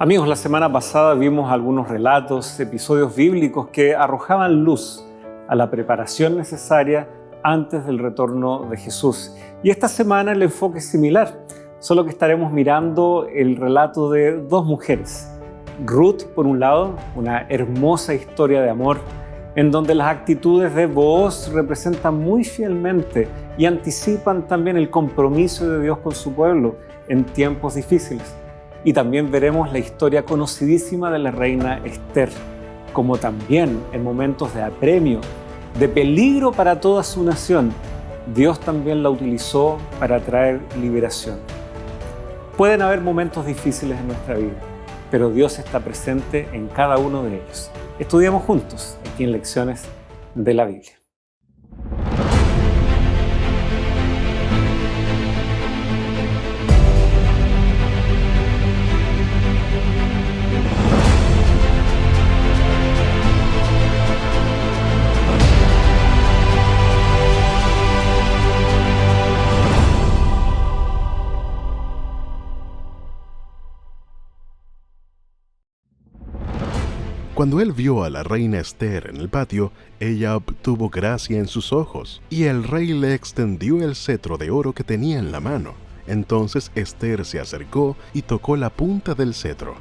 Amigos, la semana pasada vimos algunos relatos, episodios bíblicos que arrojaban luz a la preparación necesaria antes del retorno de Jesús. Y esta semana el enfoque es similar, solo que estaremos mirando el relato de dos mujeres. Ruth, por un lado, una hermosa historia de amor, en donde las actitudes de Booz representan muy fielmente y anticipan también el compromiso de Dios con su pueblo en tiempos difíciles. Y también veremos la historia conocidísima de la reina Esther, como también en momentos de apremio, de peligro para toda su nación, Dios también la utilizó para traer liberación. Pueden haber momentos difíciles en nuestra vida, pero Dios está presente en cada uno de ellos. Estudiamos juntos aquí en Lecciones de la Biblia. Cuando él vio a la reina Esther en el patio, ella obtuvo gracia en sus ojos, y el rey le extendió el cetro de oro que tenía en la mano. Entonces Esther se acercó y tocó la punta del cetro.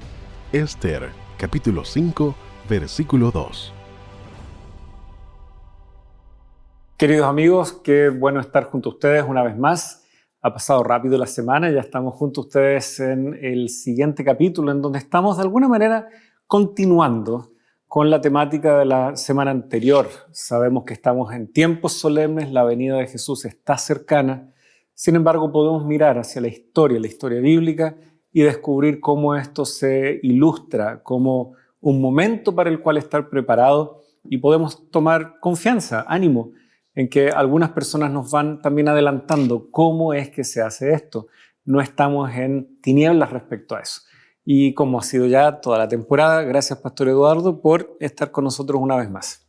Esther, capítulo 5, versículo 2. Queridos amigos, qué bueno estar junto a ustedes una vez más. Ha pasado rápido la semana, ya estamos junto a ustedes en el siguiente capítulo, en donde estamos de alguna manera continuando con la temática de la semana anterior. Sabemos que estamos en tiempos solemnes, la venida de Jesús está cercana. Sin embargo, podemos mirar hacia la historia bíblica, y descubrir cómo esto se ilustra como un momento para el cual estar preparado, y podemos tomar confianza, ánimo, en que algunas personas nos van también adelantando cómo es que se hace esto. No estamos en tinieblas respecto a eso. Y como ha sido ya toda la temporada, gracias Pastor Eduardo por estar con nosotros una vez más.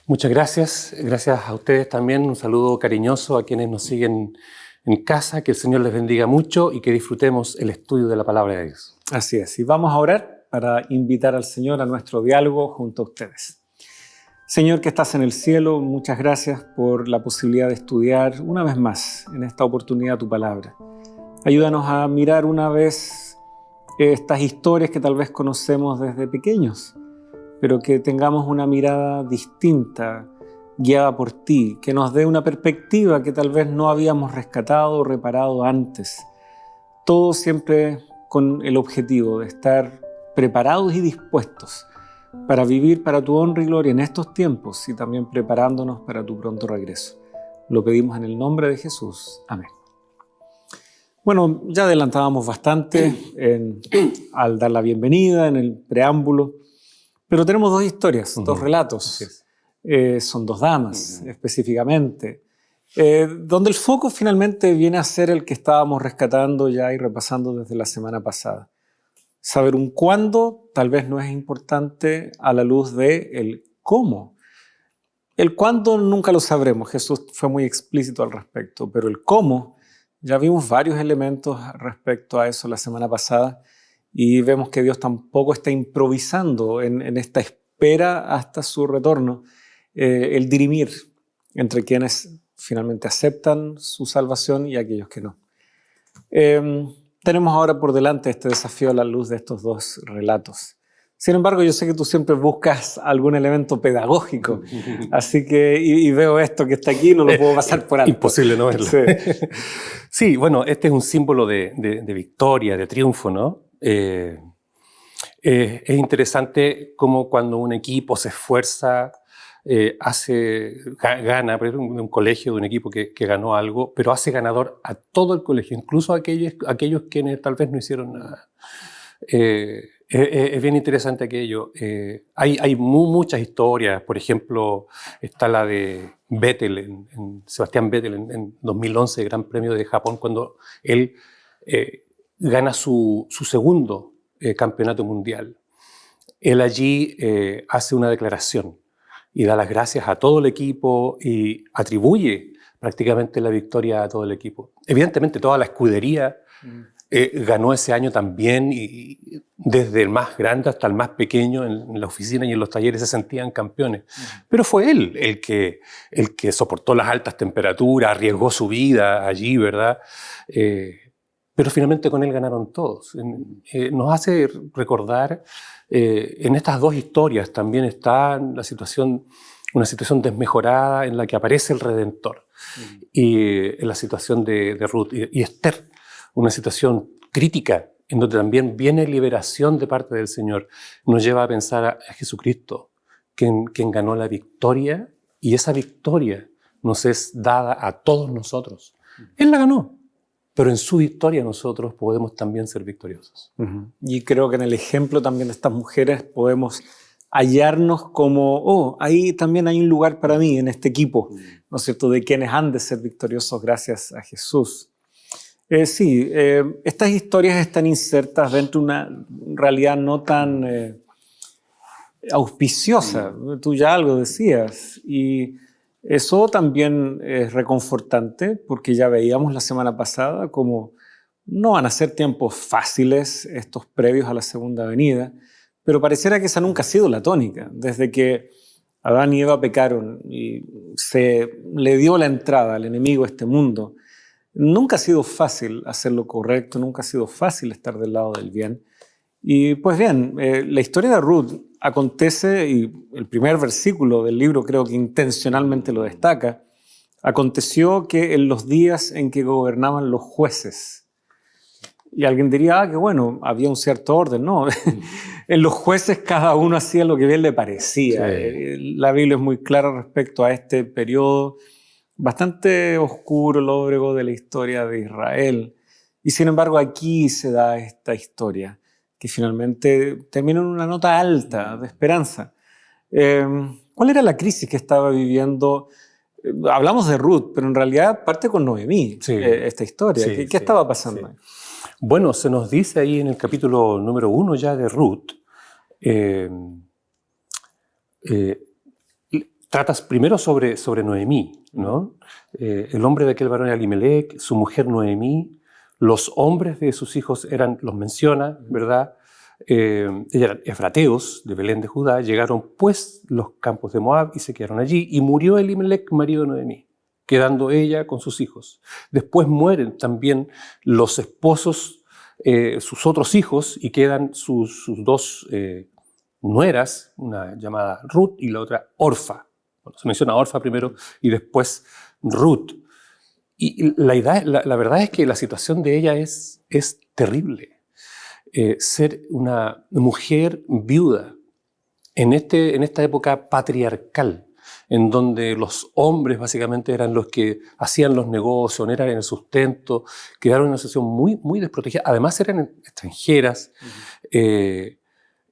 Muchas gracias. Gracias a ustedes también. Un saludo cariñoso a quienes nos siguen en casa. Que el Señor les bendiga mucho y que disfrutemos el estudio de la palabra de Dios. Así es. Y vamos a orar para invitar al Señor a nuestro diálogo junto a ustedes. Señor que estás en el cielo, muchas gracias por la posibilidad de estudiar una vez más en esta oportunidad tu palabra. Ayúdanos a mirar una vez estas historias que tal vez conocemos desde pequeños, pero que tengamos una mirada distinta, guiada por ti, que nos dé una perspectiva que tal vez no habíamos rescatado o reparado antes. Todo siempre con el objetivo de estar preparados y dispuestos para vivir para tu honra y gloria en estos tiempos, y también preparándonos para tu pronto regreso. Lo pedimos en el nombre de Jesús. Amén. Bueno, ya adelantábamos bastante al dar la bienvenida, en el preámbulo, pero tenemos dos historias, dos relatos. Son dos damas, específicamente, donde el foco finalmente viene a ser el que estábamos rescatando ya y repasando desde la semana pasada. Saber un cuándo tal vez no es importante a la luz de el cómo. El cuándo nunca lo sabremos, Jesús fue muy explícito al respecto, pero el cómo, ya vimos varios elementos respecto a eso la semana pasada, y vemos que Dios tampoco está improvisando en esta espera hasta su retorno, el dirimir entre quienes finalmente aceptan su salvación y aquellos que no. Tenemos ahora por delante este desafío a la luz de estos dos relatos. Sin embargo, yo sé que tú siempre buscas algún elemento pedagógico, así que, y veo esto que está aquí, no lo puedo pasar por alto. Imposible no verlo. Sí. Sí, bueno, este es un símbolo de victoria, de triunfo, ¿no? Es interesante cómo cuando un equipo se esfuerza, gana, por ejemplo, un colegio de un equipo que ganó algo, pero hace ganador a todo el colegio, incluso a aquellos quienes tal vez no hicieron nada. Es bien interesante aquello. Hay muchas historias. Por ejemplo, está la de Vettel, Sebastián Vettel en 2011, Gran Premio de Japón, cuando él gana su segundo campeonato mundial. Él allí hace una declaración y da las gracias a todo el equipo y atribuye prácticamente la victoria a todo el equipo. Evidentemente toda la escudería ganó ese año también, y desde el más grande hasta el más pequeño en la oficina y en los talleres se sentían campeones. Pero fue él el que soportó las altas temperaturas, arriesgó su vida allí, ¿verdad? Pero finalmente con él ganaron todos. Nos hace recordar, en estas dos historias también está una situación desmejorada en la que aparece el Redentor, y en la situación de Ruth y Esther, una situación crítica en donde también viene liberación de parte del Señor. Nos lleva a pensar a Jesucristo, quien ganó la victoria, y esa victoria nos es dada a todos nosotros. Él la ganó, pero en su victoria nosotros podemos también ser victoriosos. Y creo que en el ejemplo también de estas mujeres podemos hallarnos como, ahí también hay un lugar para mí en este equipo, ¿no es cierto?, de quienes han de ser victoriosos gracias a Jesús. Sí, estas historias están insertas dentro de una realidad no tan auspiciosa. Tú ya algo decías, y eso también es reconfortante, porque ya veíamos la semana pasada como no van a ser tiempos fáciles estos previos a la segunda venida, pero pareciera que esa nunca ha sido la tónica. Desde que Adán y Eva pecaron y se le dio la entrada al enemigo a este mundo, nunca ha sido fácil hacer lo correcto, nunca ha sido fácil estar del lado del bien. Y pues bien, la historia de Ruth acontece, y el primer versículo del libro creo que intencionalmente lo destaca, aconteció que en los días en que gobernaban los jueces. Y alguien diría, que bueno, había un cierto orden. No, en los jueces cada uno hacía lo que bien le parecía. Sí. La Biblia es muy clara respecto a este periodo bastante oscuro, lóbrego de la historia de Israel. Y sin embargo aquí se da esta historia que finalmente termina en una nota alta de esperanza. ¿Cuál era la crisis que estaba viviendo? Hablamos de Ruth, pero en realidad parte con Noemí, esta historia. Sí, ¿Qué estaba pasando? Sí. Bueno, se nos dice ahí en el capítulo número 1 ya de Ruth, tratas primero sobre Noemí, ¿no? El hombre de aquel varón era Elimelec, su mujer Noemí, los hombres de sus hijos los menciona, ¿verdad? Ellos eran efrateos de Belén de Judá, llegaron pues los campos de Moab y se quedaron allí, y murió Elimelec, marido de Noemí, quedando ella con sus hijos. Después mueren también los esposos, sus otros hijos, y quedan sus dos nueras, una llamada Ruth y la otra Orfa. Bueno, se menciona Orfa primero y después Ruth. Y la verdad es que la situación de ella es terrible. Ser una mujer viuda en esta época patriarcal, en donde los hombres básicamente eran los que hacían los negocios, eran el sustento, quedaron en una situación muy, muy desprotegida. Además eran extranjeras,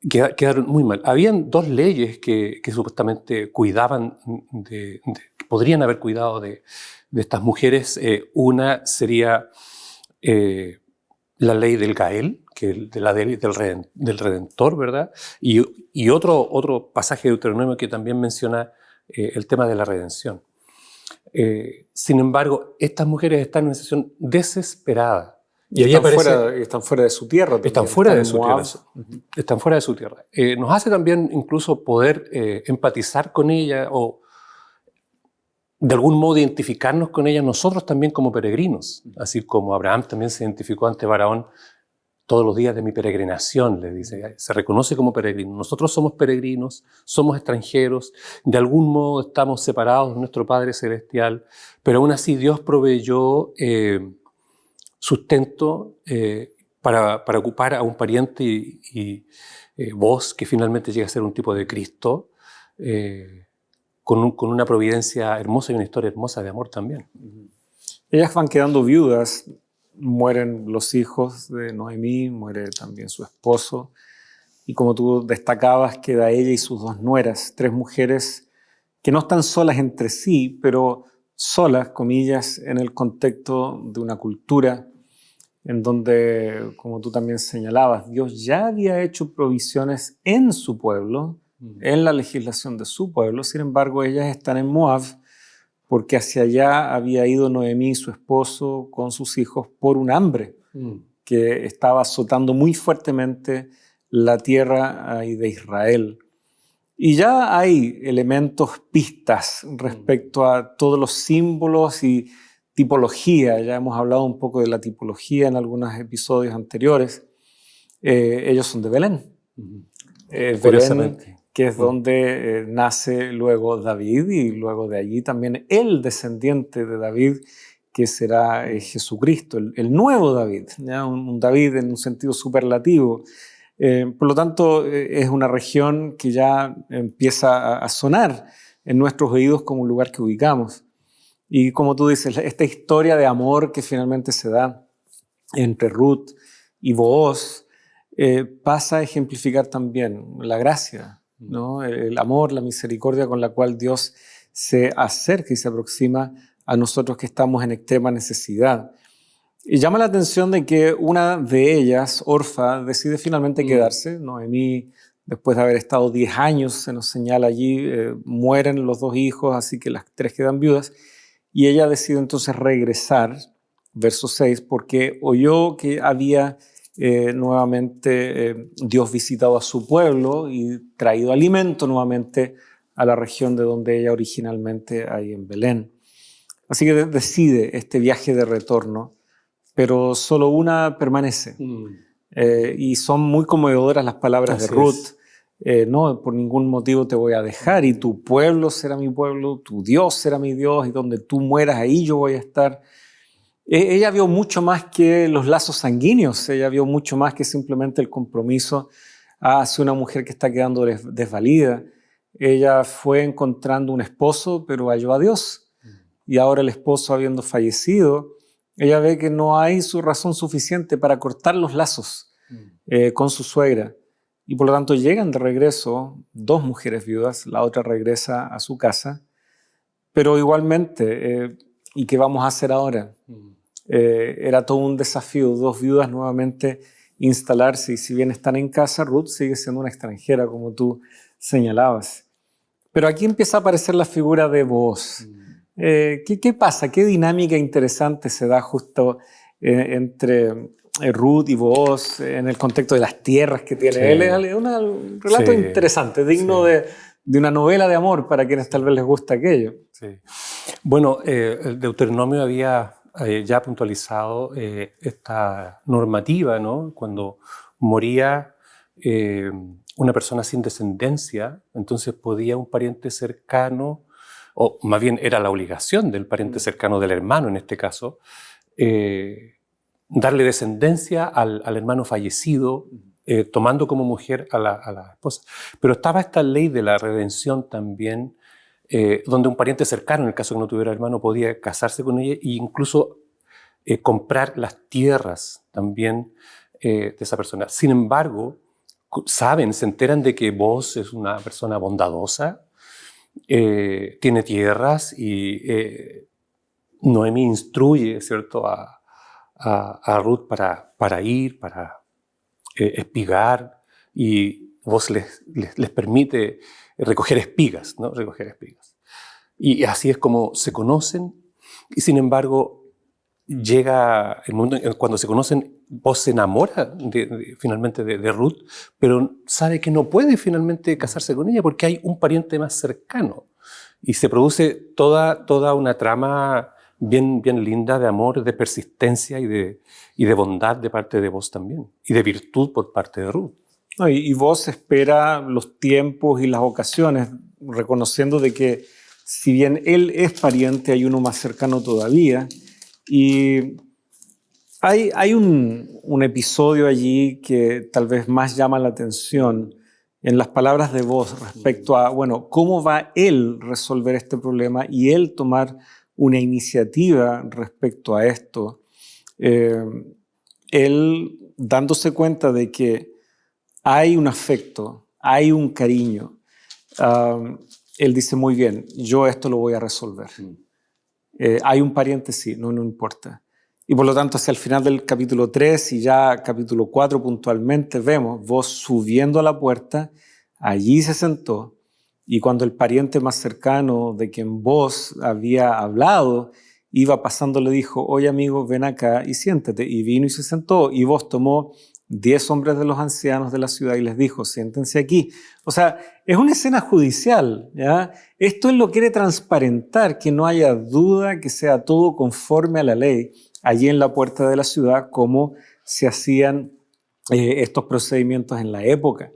quedaron muy mal. Habían dos leyes que supuestamente cuidaban, podrían haber cuidado de estas mujeres. Una sería la ley del Gael, que de la ley del Redentor, ¿verdad? Y otro pasaje de Deuteronomio que también menciona el tema de la redención. Sin embargo, estas mujeres están en una situación desesperada. Y están fuera de su tierra. Están fuera de su tierra. Están fuera de su tierra. Nos hace también incluso poder empatizar con ella, o de algún modo identificarnos con ella nosotros también como peregrinos. Así como Abraham también se identificó ante Faraón: todos los días de mi peregrinación, le dice, se reconoce como peregrino. Nosotros somos peregrinos, somos extranjeros, de algún modo estamos separados de nuestro Padre Celestial, pero aún así Dios proveyó sustento para ocupar a un pariente y vos, que finalmente llega a ser un tipo de Cristo, con una providencia hermosa y una historia hermosa de amor también. Ellas van quedando viudas. Mueren los hijos de Noemí, muere también su esposo, y como tú destacabas, queda ella y sus dos nueras, tres mujeres que no están solas entre sí, pero solas, comillas, en el contexto de una cultura en donde, como tú también señalabas, Dios ya había hecho provisiones en su pueblo, en la legislación de su pueblo. Sin embargo, ellas están en Moab, porque hacia allá había ido Noemí, su esposo, con sus hijos por un hambre que estaba azotando muy fuertemente la tierra de Israel. Y ya hay elementos, pistas respecto a todos los símbolos y tipología. Ya hemos hablado un poco de la tipología en algunos episodios anteriores. Ellos son de Belén. Belén, que es donde nace luego David, y luego de allí también el descendiente de David, que será Jesucristo, el nuevo David, ¿ya? Un David en un sentido superlativo. Por lo tanto, es una región que ya empieza a sonar en nuestros oídos como un lugar que ubicamos. Y como tú dices, esta historia de amor que finalmente se da entre Ruth y Booz pasa a ejemplificar también la gracia, ¿no? El amor, la misericordia con la cual Dios se acerca y se aproxima a nosotros que estamos en extrema necesidad. Y llama la atención de que una de ellas, Orfa, decide finalmente quedarse. Noemí, después de haber estado 10 años, se nos señala allí, mueren los 2 hijos, así que las 3 quedan viudas. Y ella decide entonces regresar, verso 6, porque oyó que había nuevamente Dios visitado a su pueblo y traído alimento nuevamente a la región de donde ella originalmente, ahí en Belén. Así que decide este viaje de retorno, pero solo una permanece. Y son muy conmovedoras las palabras de Ruth. No, por ningún motivo te voy a dejar, y tu pueblo será mi pueblo, tu Dios será mi Dios, y donde tú mueras, ahí yo voy a estar. Ella vio mucho más que los lazos sanguíneos, ella vio mucho más que simplemente el compromiso hacia una mujer que está quedando desvalida. Ella fue encontrando un esposo, pero halló a Dios. Y ahora el esposo habiendo fallecido, ella ve que no hay su razón suficiente para cortar los lazos con su suegra. Y por lo tanto llegan de regreso 2 mujeres viudas, la otra regresa a su casa. Pero igualmente, ¿y qué vamos a hacer ahora? Era todo un desafío, 2 viudas nuevamente instalarse, y si bien están en casa, Ruth sigue siendo una extranjera, como tú señalabas. Pero aquí empieza a aparecer la figura de Booz. ¿Qué pasa? ¿Qué dinámica interesante se da justo entre Ruth y Booz en el contexto de las tierras que tiene él? Es un relato interesante, digno de una novela de amor para quienes tal vez les gusta aquello. Bueno, el Deuteronomio había ya puntualizado esta normativa, ¿no? Cuando moría una persona sin descendencia, entonces podía un pariente cercano, o más bien era la obligación del pariente cercano, del hermano en este caso, darle descendencia al hermano fallecido, tomando como mujer a la esposa. Pero estaba esta ley de la redención también, donde un pariente cercano, en el caso que no tuviera hermano, podía casarse con ella e incluso comprar las tierras también de esa persona. Sin embargo, se enteran de que Booz es una persona bondadosa, tiene tierras, y Noemí instruye, ¿cierto?, a Ruth para ir, para espigar, y Booz les permite recoger espigas, ¿no? Recoger espigas. Y así es como se conocen, y sin embargo llega el momento cuando se conocen, Booz se enamora finalmente de Ruth, pero sabe que no puede finalmente casarse con ella porque hay un pariente más cercano. Y se produce toda una trama bien linda de amor, de persistencia y de bondad de parte de Booz también, y de virtud por parte de Ruth. Y Booz espera los tiempos y las ocasiones, reconociendo de que si bien él es pariente, hay uno más cercano todavía. Y hay un episodio allí que tal vez más llama la atención en las palabras de Booz respecto a, bueno, cómo va él resolver este problema y él tomar una iniciativa respecto a esto. Él dándose cuenta de que hay un afecto, hay un cariño. Él dice, muy bien, yo esto lo voy a resolver. Hay un pariente, sí, no importa. Y por lo tanto, hacia el final del capítulo 3 y ya capítulo 4 puntualmente, vemos Booz subiendo a la puerta, allí se sentó, y cuando el pariente más cercano de quien Booz había hablado iba pasando le dijo, oye amigo, ven acá y siéntate. Y vino y se sentó. Y Booz tomó 10 hombres de los ancianos de la ciudad y les dijo, siéntense aquí. O sea, es una escena judicial, ¿ya? Esto él lo quiere transparentar, que no haya duda, que sea todo conforme a la ley, allí en la puerta de la ciudad, como se hacían estos procedimientos en la época.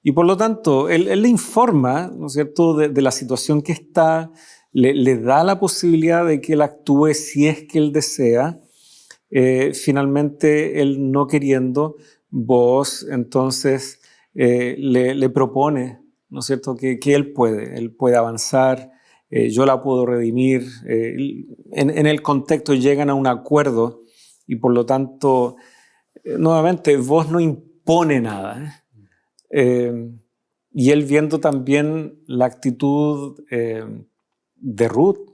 Y por lo tanto, él le informa, ¿no es cierto?, de la situación que está, le da la posibilidad de que él actúe si es que él desea. Finalmente, él no queriendo, Booz entonces le propone, ¿no es cierto?, que él puede avanzar, yo la puedo redimir. En el contexto llegan a un acuerdo y por lo tanto, nuevamente, Booz no impone nada. Y él viendo también la actitud de Ruth,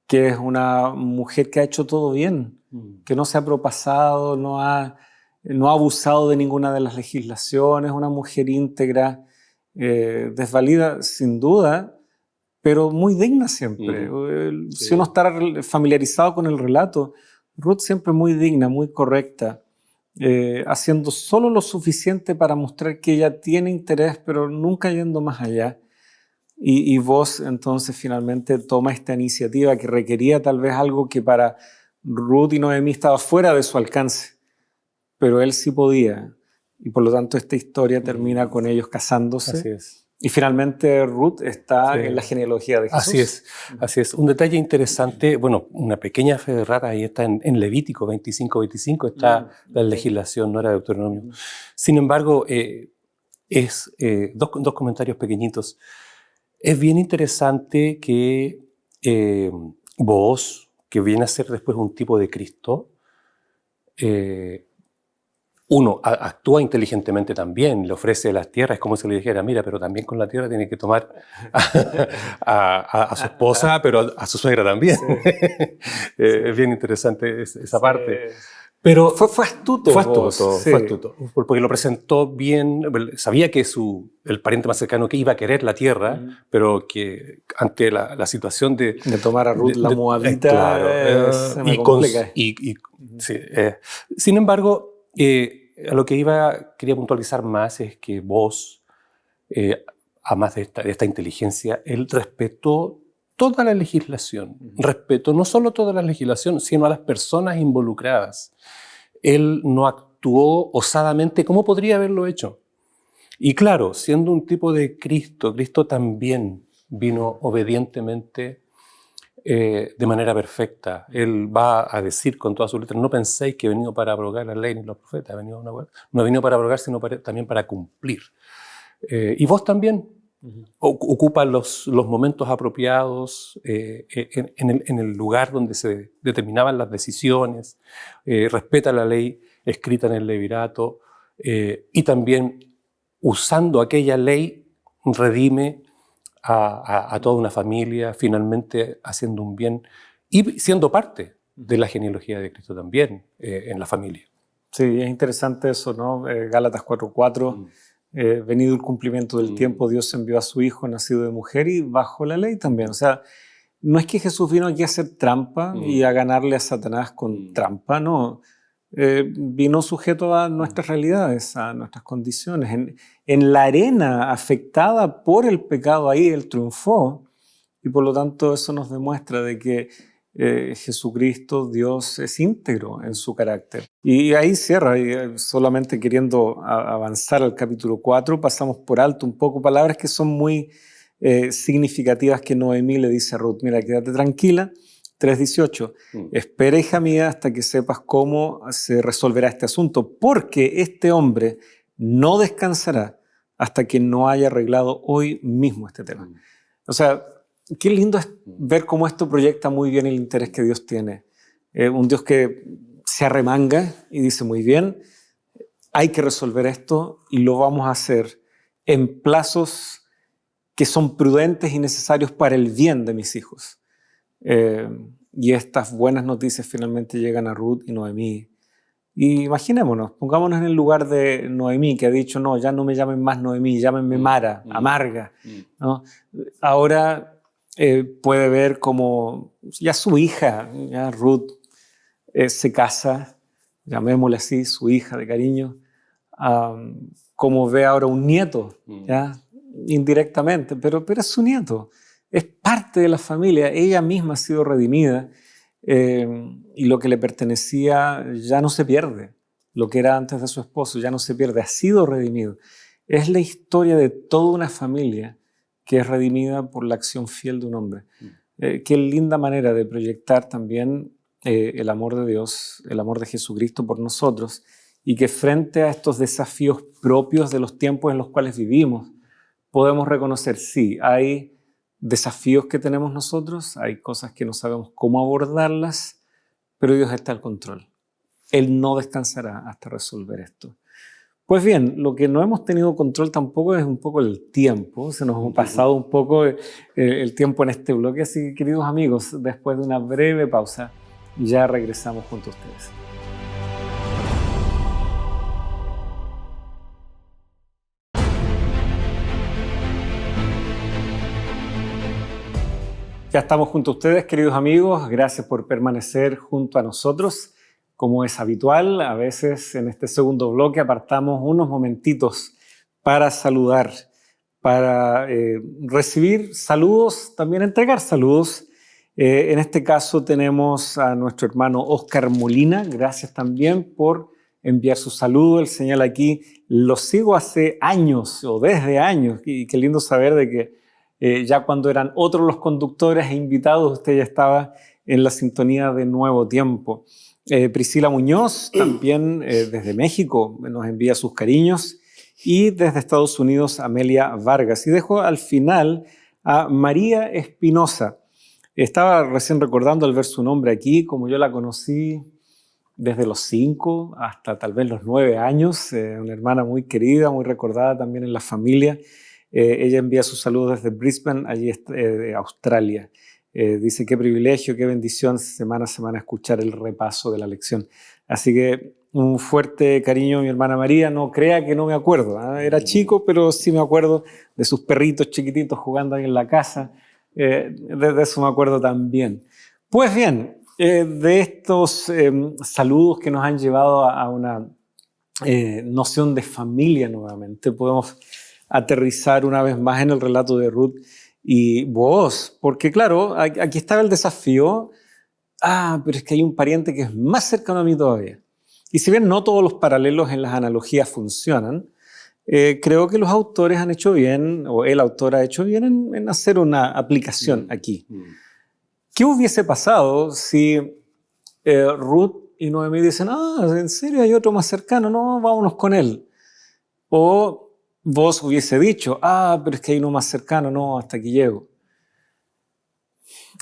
que es una mujer que ha hecho todo bien, que no se ha propasado, no ha abusado de ninguna de las legislaciones, una mujer íntegra, desvalida sin duda, pero muy digna siempre. Sí. Si uno está familiarizado con el relato, Ruth siempre muy digna, muy correcta, haciendo solo lo suficiente para mostrar que ella tiene interés, pero nunca yendo más allá. Y Booz entonces finalmente toma esta iniciativa que requería tal vez algo que para Ruth y Noemí estaba fuera de su alcance, pero él sí podía. Y por lo tanto esta historia termina con ellos casándose. Así es. Y finalmente Ruth está en la genealogía de Jesús. Así es. Un detalle interesante, bueno, una pequeña fe de rata, ahí está en Levítico 25-25, está la legislación, no era Deuteronomio. Sin embargo, dos comentarios pequeñitos. Es bien interesante que Booz, que viene a ser después un tipo de Cristo, uno, actúa inteligentemente también, le ofrece las tierras, es como si le dijera, mira, pero también con la tierra tiene que tomar a su esposa, pero a su suegra también. Sí. Es bien interesante esa parte. Pero fue astuto. Fue astuto, porque lo presentó bien, sabía que el pariente más cercano que iba a querer la tierra, pero que ante la situación de tomar a Ruth la moabita, claro, se me complica. Sí, sin embargo, a lo que quería puntualizar más es que Booz, además de esta inteligencia, él respetó toda la legislación, respetó no solo toda la legislación, sino a las personas involucradas. Él no actuó osadamente como podría haberlo hecho. Y claro, siendo un tipo de Cristo, Cristo también vino obedientemente de manera perfecta. Él va a decir con todas sus letras, no penséis que he venido para abrogar la ley ni los profetas, no he venido para abrogar, sino también para cumplir. Y vos también ocupa los momentos apropiados en el lugar donde se determinaban las decisiones, respeta la ley escrita en el Levirato y también usando aquella ley redime a toda una familia, finalmente haciendo un bien y siendo parte de la genealogía de Cristo también en la familia. Sí, es interesante eso, ¿no? Gálatas 4:4, venido el cumplimiento del tiempo, Dios envió a su Hijo nacido de mujer y bajo la ley también. O sea, no es que Jesús vino aquí a hacer trampa y a ganarle a Satanás con trampa, no. Vino sujeto a nuestras realidades, a nuestras condiciones. En la arena afectada por el pecado, ahí Él triunfó, y por lo tanto eso nos demuestra de que Jesucristo, Dios, es íntegro en su carácter. Y ahí cierra, y solamente queriendo avanzar al capítulo 4, pasamos por alto un poco palabras que son muy significativas que Noemí le dice a Ruth, mira, quédate tranquila. 3:18, espera, hija mía, hasta que sepas cómo se resolverá este asunto, porque este hombre no descansará hasta que no haya arreglado hoy mismo este tema. O sea, qué lindo es ver cómo esto proyecta muy bien el interés que Dios tiene. Un Dios que se arremanga y dice, muy bien, hay que resolver esto y lo vamos a hacer en plazos que son prudentes y necesarios para el bien de mis hijos. Y estas buenas noticias finalmente llegan a Ruth y Noemí. Y imaginémonos, pongámonos en el lugar de Noemí, que ha dicho, no, ya no me llamen más Noemí, llámenme Mara, amarga, ¿no? Ahora puede ver como ya su hija, ya Ruth, se casa, llamémosle así, su hija de cariño, como ve ahora un nieto, ¿ya? Indirectamente, pero es su nieto, es parte de la familia, ella misma ha sido redimida, y lo que le pertenecía ya no se pierde, lo que era antes de su esposo ya no se pierde, ha sido redimido. Es la historia de toda una familia que es redimida por la acción fiel de un hombre. Qué linda manera de proyectar también el amor de Dios, el amor de Jesucristo por nosotros, y que frente a estos desafíos propios de los tiempos en los cuales vivimos, podemos reconocer, sí, hay desafíos que tenemos nosotros, hay cosas que no sabemos cómo abordarlas, pero Dios está al control. Él no descansará hasta resolver esto. Pues bien, lo que no hemos tenido control tampoco es un poco el tiempo. Se nos ha pasado un poco el tiempo en este bloque. Así que, queridos amigos, después de una breve pausa, ya regresamos junto a ustedes. Ya estamos junto a ustedes, queridos amigos. Gracias por permanecer junto a nosotros. Como es habitual, a veces en este segundo bloque apartamos unos momentitos para saludar, para recibir saludos, también entregar saludos. En este caso tenemos a nuestro hermano Oscar Molina. Gracias también por enviar su saludo. Él señala aquí, lo sigo hace años o desde años. Y qué lindo saber de que ya cuando eran otros los conductores e invitados, usted ya estaba en la sintonía de Nuevo Tiempo. Priscila Muñoz, también desde México, nos envía sus cariños. Y desde Estados Unidos, Amelia Vargas. Y dejo al final a María Espinosa. Estaba recién recordando al ver su nombre aquí, como yo la conocí desde los 5 hasta tal vez los 9 años. Una hermana muy querida, muy recordada también en la familia. Ella envía sus saludos desde Brisbane, allí de Australia. Dice, qué privilegio, qué bendición semana a semana escuchar el repaso de la lección. Así que un fuerte cariño a mi hermana María. No crea que no me acuerdo, ¿eh? Era chico, pero sí me acuerdo de sus perritos chiquititos jugando ahí en la casa. De eso me acuerdo también. Pues bien, de estos saludos que nos han llevado a una noción de familia nuevamente, podemos aterrizar una vez más en el relato de Ruth y Booz, porque claro, aquí estaba el desafío. Pero es que hay un pariente que es más cercano a mí todavía. Y si bien no todos los paralelos en las analogías funcionan, creo que los autores han hecho bien, o el autor ha hecho bien en hacer una aplicación aquí. ¿Qué hubiese pasado si Ruth y Noemí dicen, ¿en serio hay otro más cercano? No, vámonos con él. O vos hubiese dicho, pero es que hay uno más cercano, no, hasta aquí llego.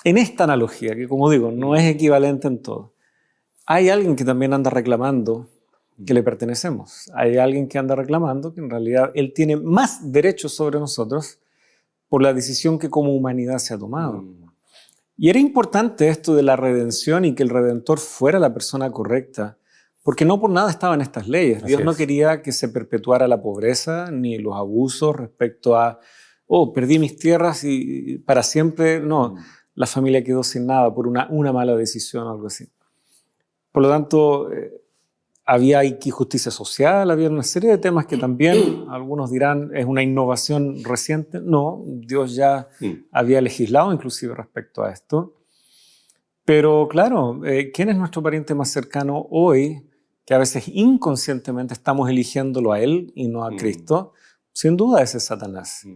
En esta analogía, que como digo, no es equivalente en todo, hay alguien que también anda reclamando que le pertenecemos. Hay alguien que anda reclamando que en realidad él tiene más derechos sobre nosotros por la decisión que como humanidad se ha tomado. Y era importante esto de la redención y que el Redentor fuera la persona correcta, porque no por nada estaban estas leyes. Dios no quería que se perpetuara la pobreza ni los abusos respecto a, perdí mis tierras y para siempre, no. La familia quedó sin nada por una mala decisión o algo así. Por lo tanto, había aquí justicia social, había una serie de temas que también, algunos dirán, es una innovación reciente. No, Dios ya había legislado inclusive respecto a esto. Pero claro, ¿quién es nuestro pariente más cercano hoy? Que a veces inconscientemente estamos eligiéndolo a Él y no a Cristo. Sin duda ese es Satanás.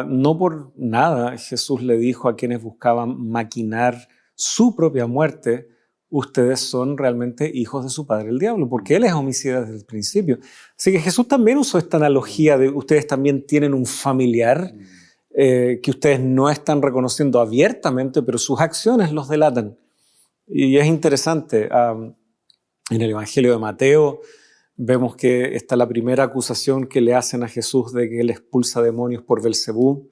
No por nada Jesús le dijo a quienes buscaban maquinar su propia muerte, ustedes son realmente hijos de su padre el diablo, porque él es homicida desde el principio. Así que Jesús también usó esta analogía de ustedes también tienen un familiar que ustedes no están reconociendo abiertamente, pero sus acciones los delatan. Y es interesante, en el Evangelio de Mateo vemos que está la primera acusación que le hacen a Jesús de que él expulsa demonios por Belcebú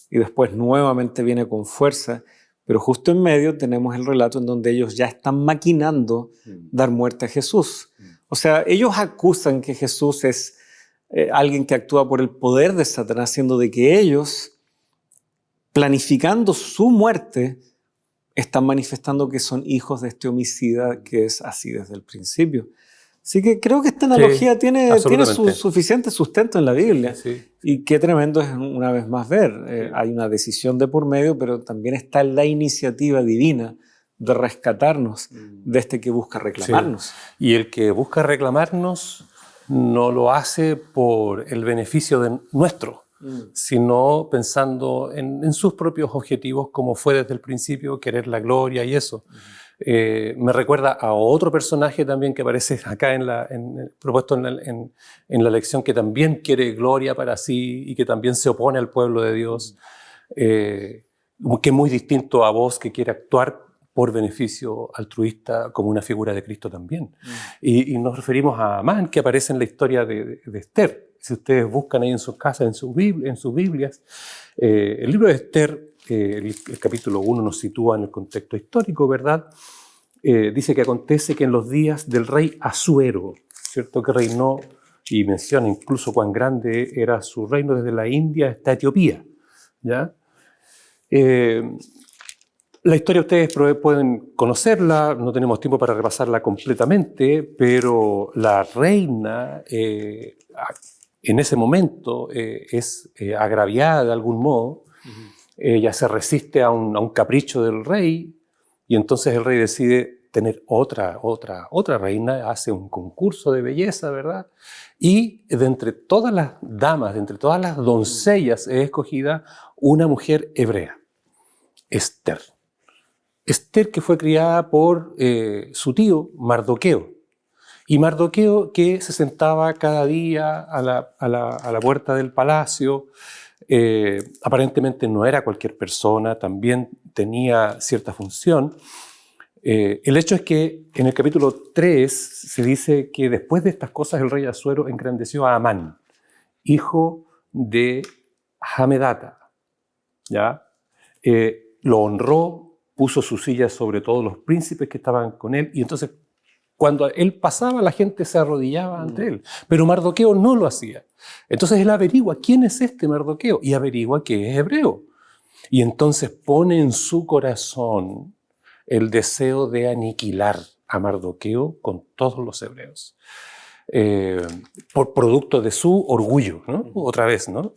y después nuevamente viene con fuerza, pero justo en medio tenemos el relato en donde ellos ya están maquinando dar muerte a Jesús. O sea, ellos acusan que Jesús es alguien que actúa por el poder de Satanás, siendo de que ellos planificando su muerte, están manifestando que son hijos de este homicida que es así desde el principio. Así que creo que esta analogía tiene su suficiente sustento en la Biblia. Sí. Y qué tremendo es una vez más ver. Hay una decisión de por medio, pero también está la iniciativa divina de rescatarnos de este que busca reclamarnos. Sí. Y el que busca reclamarnos no lo hace por el beneficio nuestro, sino pensando en sus propios objetivos, como fue desde el principio, querer la gloria y eso. Me recuerda a otro personaje también que aparece acá propuesto en la lección, que también quiere gloria para sí y que también se opone al pueblo de Dios, que es muy distinto a vos, que quiere actuar por beneficio altruista como una figura de Cristo también. Y nos referimos a Amán, que aparece en la historia de Esther. Si ustedes buscan ahí en sus casas, en sus Biblias, el libro de Esther, el capítulo 1 nos sitúa en el contexto histórico, ¿verdad? Dice que acontece que en los días del rey Asuero, ¿cierto? Que reinó, y menciona incluso cuán grande era su reino desde la India hasta Etiopía, ¿ya? La historia ustedes pueden conocerla, no tenemos tiempo para repasarla completamente, pero la reina en ese momento es agraviada de algún modo. Ella se resiste a un capricho del rey, y entonces el rey decide tener otra reina, hace un concurso de belleza, ¿verdad? Y de entre todas las damas, de entre todas las doncellas, es escogida una mujer hebrea, Esther. Esther, que fue criada por su tío Mardoqueo. Y Mardoqueo, que se sentaba cada día a la puerta del palacio, aparentemente no era cualquier persona, también tenía cierta función. El hecho es que en el capítulo 3 se dice que después de estas cosas el rey Asuero engrandeció a Amán, hijo de Hamedata, ¿ya? Lo honró, puso su silla sobre todos los príncipes que estaban con él, y entonces cuando él pasaba la gente se arrodillaba ante él, pero Mardoqueo no lo hacía. Entonces él averigua quién es este Mardoqueo y averigua que es hebreo, y entonces pone en su corazón el deseo de aniquilar a Mardoqueo con todos los hebreos, por producto de su orgullo, ¿no? Otra vez, ¿no?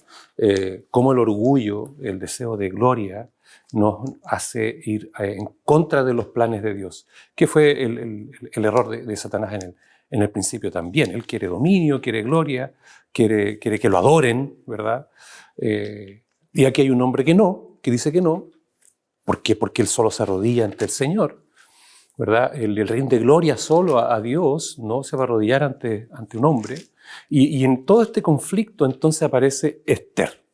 Como el orgullo, el deseo de gloria, nos hace ir en contra de los planes de Dios, que fue el error de Satanás en el principio también. Él quiere dominio, quiere gloria, quiere que lo adoren, ¿verdad? Y aquí hay un hombre que dice que no. ¿Por qué? Porque él solo se arrodilla ante el Señor, ¿verdad? El rinde gloria solo a Dios, no se va a arrodillar ante un hombre. Y en todo este conflicto entonces aparece Esther.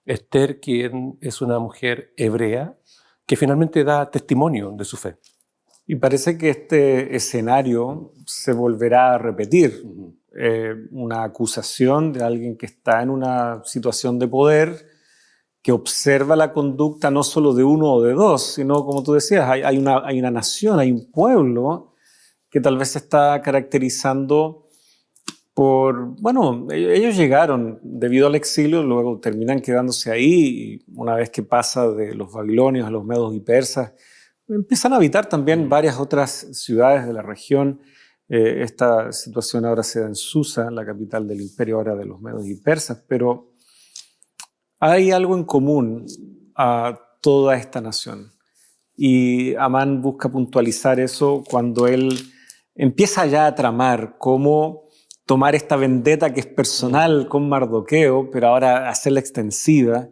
Esther, quien es una mujer hebrea, que finalmente da testimonio de su fe. Y parece que este escenario se volverá a repetir. Una acusación de alguien que está en una situación de poder, que observa la conducta no solo de uno o de dos, sino, como tú decías, hay una nación, hay un pueblo que tal vez se está caracterizando por, bueno, ellos llegaron debido al exilio, luego terminan quedándose ahí, y una vez que pasa de los babilonios a los medos y persas, empiezan a habitar también varias otras ciudades de la región. Esta situación ahora se da en Susa, la capital del imperio ahora de los medos y persas, pero hay algo en común a toda esta nación. Y Amán busca puntualizar eso cuando él empieza ya a tramar cómo tomar esta vendetta que es personal con Mardoqueo, pero ahora hacerla extensiva.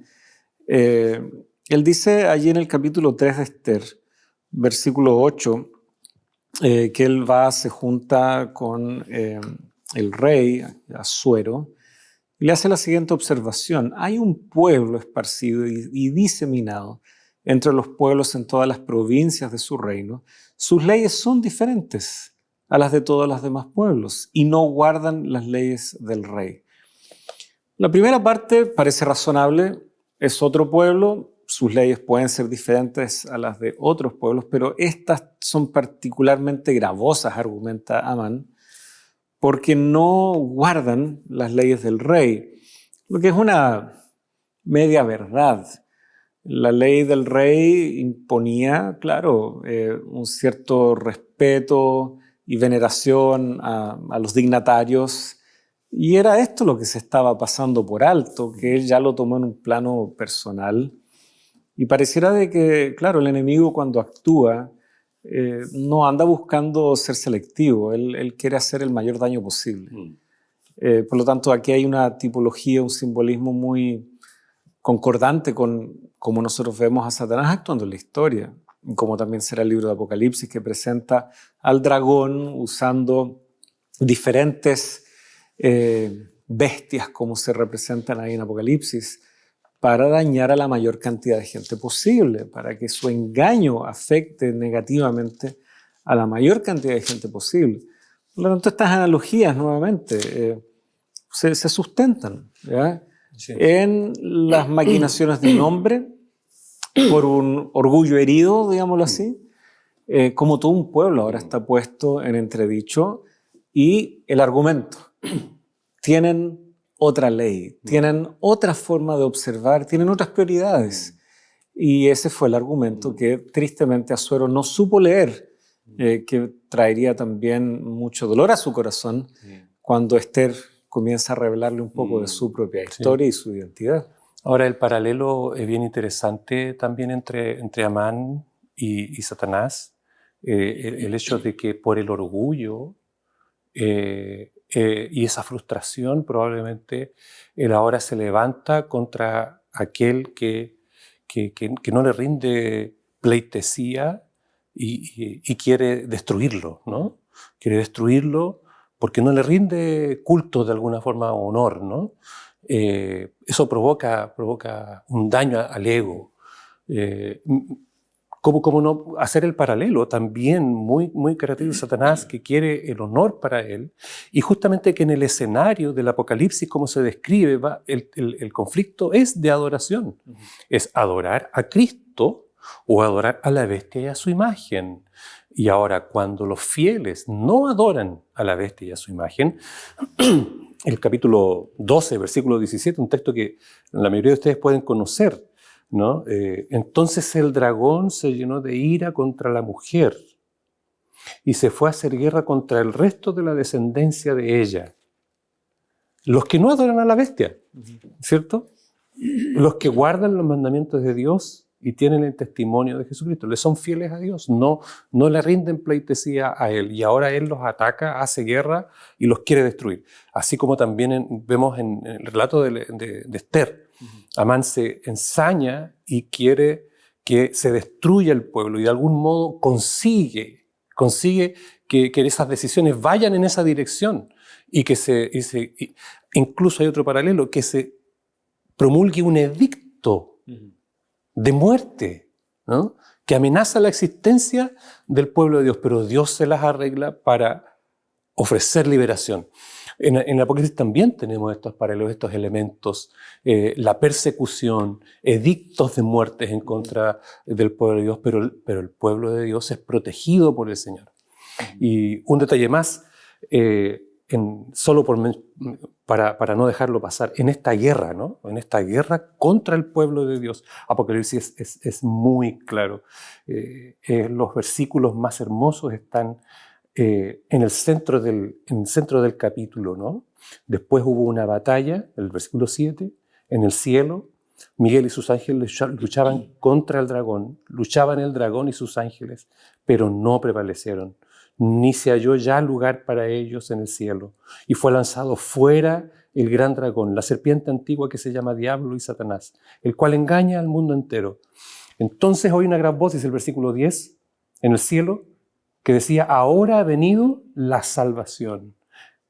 Él dice allí en el capítulo 3 de Esther, versículo 8, que él se junta con el rey Asuero, y le hace la siguiente observación: hay un pueblo esparcido y diseminado entre los pueblos en todas las provincias de su reino. Sus leyes son diferentes a las de todos los demás pueblos y no guardan las leyes del rey. La primera parte parece razonable. Es otro pueblo, sus leyes pueden ser diferentes a las de otros pueblos, pero estas son particularmente gravosas, argumenta Amán, porque no guardan las leyes del rey, lo que es una media verdad. La ley del rey imponía, claro, un cierto respeto y veneración a los dignatarios, y era esto lo que se estaba pasando por alto, que él ya lo tomó en un plano personal. Y pareciera de que, claro, el enemigo cuando actúa no anda buscando ser selectivo, él quiere hacer el mayor daño posible. Por lo tanto, aquí hay una tipología, un simbolismo muy concordante con cómo nosotros vemos a Satanás actuando en la historia, como también será el libro de Apocalipsis, que presenta al dragón usando diferentes bestias, como se representan ahí en Apocalipsis, para dañar a la mayor cantidad de gente posible, para que su engaño afecte negativamente a la mayor cantidad de gente posible. Por lo tanto, estas analogías nuevamente se sustentan, ¿ya? Sí. En las maquinaciones de un hombre por un orgullo herido, digámoslo así, como todo un pueblo ahora está puesto en entredicho, y el argumento. Tienen otra ley, tienen otra forma de observar, tienen otras prioridades. Y ese fue el argumento que tristemente Asuero no supo leer, que traería también mucho dolor a su corazón cuando Esther comienza a revelarle un poco de su propia historia y su identidad. Ahora, el paralelo es bien interesante también entre Amán y Satanás. El hecho de que por el orgullo y esa frustración probablemente él ahora se levanta contra aquel que no le rinde pleitesía y quiere destruirlo, ¿no? Quiere destruirlo porque no le rinde culto de alguna forma o honor, ¿no? Eso provoca un daño al ego. ¿Cómo no hacer el paralelo también muy característico de Satanás, que quiere el honor para él? Y justamente que en el escenario del Apocalipsis, como se describe, el conflicto es de adoración. Es adorar a Cristo o adorar a la bestia y a su imagen. Y ahora, cuando los fieles no adoran a la bestia y a su imagen, el capítulo 12, versículo 17, un texto que la mayoría de ustedes pueden conocer, ¿no? Entonces el dragón se llenó de ira contra la mujer y se fue a hacer guerra contra el resto de la descendencia de ella. Los que no adoran a la bestia, ¿cierto? Los que guardan los mandamientos de Dios y tienen el testimonio de Jesucristo, le son fieles a Dios, no le rinden pleitesía a Él, y ahora Él los ataca, hace guerra y los quiere destruir. Así como también vemos en el relato de Esther, Amán se ensaña y quiere que se destruya el pueblo, y de algún modo consigue que esas decisiones vayan en esa dirección, y que incluso hay otro paralelo, que se promulgue un edicto de muerte, ¿no? Que amenaza la existencia del pueblo de Dios, pero Dios se las arregla para ofrecer liberación. En el Apocalipsis también tenemos estos paralelos, estos elementos, la persecución, edictos de muertes en contra del pueblo de Dios, pero el pueblo de Dios es protegido por el Señor. Y un detalle más, solo para no dejarlo pasar, en esta guerra, ¿no? En esta guerra contra el pueblo de Dios, Apocalipsis es muy claro. Los versículos más hermosos están en el centro del capítulo, ¿no? Después hubo una batalla, el versículo 7, en el cielo. Miguel y sus ángeles luchaban contra el dragón, luchaban el dragón y sus ángeles, pero no prevalecieron, ni se halló ya lugar para ellos en el cielo. Y fue lanzado fuera el gran dragón, la serpiente antigua que se llama Diablo y Satanás, el cual engaña al mundo entero. Entonces oí una gran voz, dice el versículo 10, en el cielo, que decía: ahora ha venido la salvación,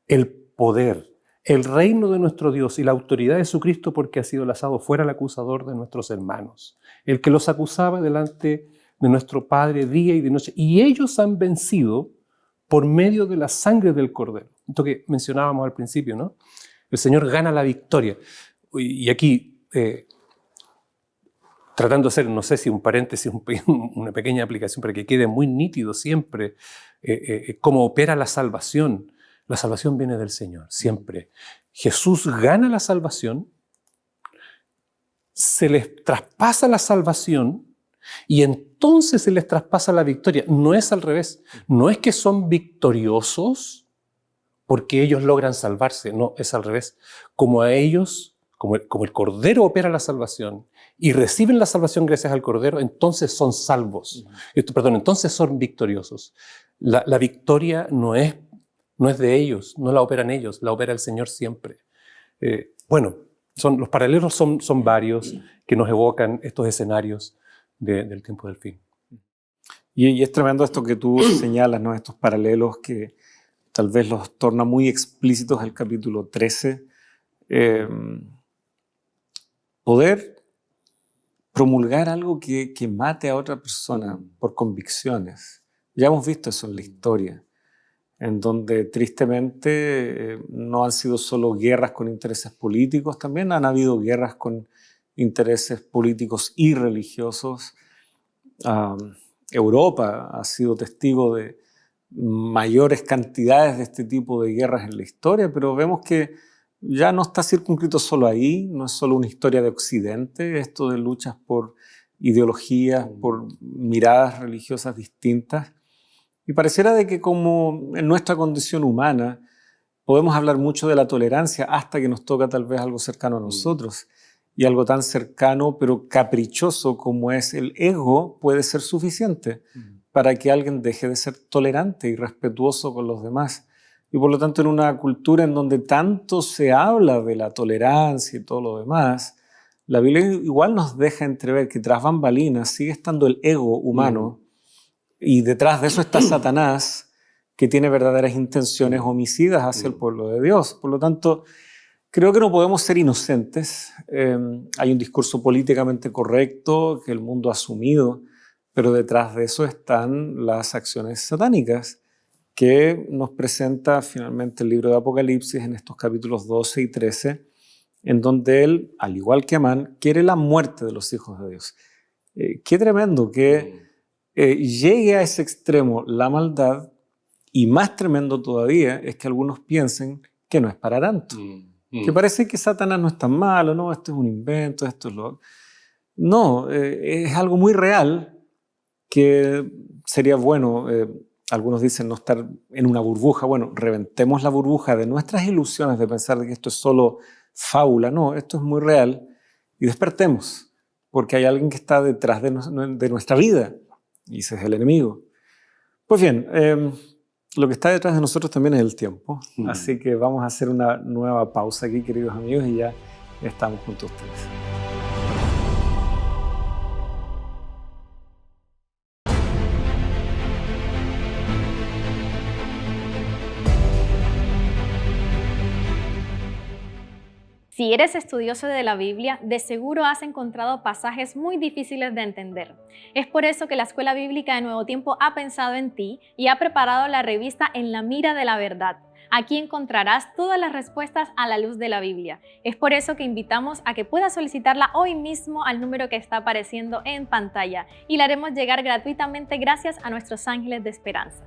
el poder, el reino de nuestro Dios y la autoridad de su Cristo, porque ha sido lanzado fuera el acusador de nuestros hermanos, el que los acusaba delante de nuestro Padre día y de noche, y ellos han vencido por medio de la sangre del Cordero. Esto que mencionábamos al principio, ¿no? El Señor gana la victoria. Y aquí, tratando de hacer, no sé si un paréntesis, una pequeña aplicación para que quede muy nítido siempre cómo opera la salvación. La salvación viene del Señor, siempre. Jesús gana la salvación, se les traspasa la salvación y entonces se les traspasa la victoria. No es al revés. No es que son victoriosos porque ellos logran salvarse. No, es al revés. Como a ellos, como el Cordero opera la salvación y reciben la salvación gracias al Cordero, entonces son salvos. Entonces son victoriosos. La victoria no es de ellos, no la operan ellos, la opera el Señor siempre. Los paralelos son varios que nos evocan estos escenarios del tiempo del fin. Y es tremendo esto que tú señalas, ¿no? Estos paralelos que tal vez los torna muy explícitos el capítulo 13. Poder promulgar algo que mate a otra persona por convicciones. Ya hemos visto eso en la historia, en donde tristemente no han sido solo guerras con intereses políticos, también han habido guerras con intereses políticos y religiosos. Europa ha sido testigo de mayores cantidades de este tipo de guerras en la historia, pero vemos que ya no está circunscrito solo ahí, no es solo una historia de Occidente, esto de luchas por ideologías, por miradas religiosas distintas. Y pareciera de que como en nuestra condición humana podemos hablar mucho de la tolerancia hasta que nos toca tal vez algo cercano a nosotros. Y algo tan cercano pero caprichoso como es el ego puede ser suficiente para que alguien deje de ser tolerante y respetuoso con los demás. Y por lo tanto, en una cultura en donde tanto se habla de la tolerancia y todo lo demás, la Biblia igual nos deja entrever que tras bambalinas sigue estando el ego humano y detrás de eso está Satanás, que tiene verdaderas intenciones homicidas hacia el pueblo de Dios. Por lo tanto, creo que no podemos ser inocentes. Hay un discurso políticamente correcto que el mundo ha asumido, pero detrás de eso están las acciones satánicas que nos presenta finalmente el libro de Apocalipsis en estos capítulos 12 y 13, en donde él, al igual que Amán, quiere la muerte de los hijos de Dios. Qué tremendo que llegue a ese extremo la maldad, y más tremendo todavía es que algunos piensen que no es para tanto. Que parece que Satanás no es tan malo, no, esto es un invento, esto es lo... No, es algo muy real que sería bueno... Algunos dicen no estar en una burbuja. Bueno, reventemos la burbuja de nuestras ilusiones de pensar de que esto es solo fábula. No, esto es muy real. Y despertemos, porque hay alguien que está detrás de nuestra vida. Y ese es el enemigo. Pues bien, lo que está detrás de nosotros también es el tiempo. Así que vamos a hacer una nueva pausa aquí, queridos amigos, y ya estamos junto a ustedes. Si eres estudioso de la Biblia, de seguro has encontrado pasajes muy difíciles de entender. Es por eso que la Escuela Bíblica de Nuevo Tiempo ha pensado en ti y ha preparado la revista En la Mira de la Verdad. Aquí encontrarás todas las respuestas a la luz de la Biblia. Es por eso que invitamos a que puedas solicitarla hoy mismo al número que está apareciendo en pantalla y la haremos llegar gratuitamente gracias a nuestros ángeles de esperanza.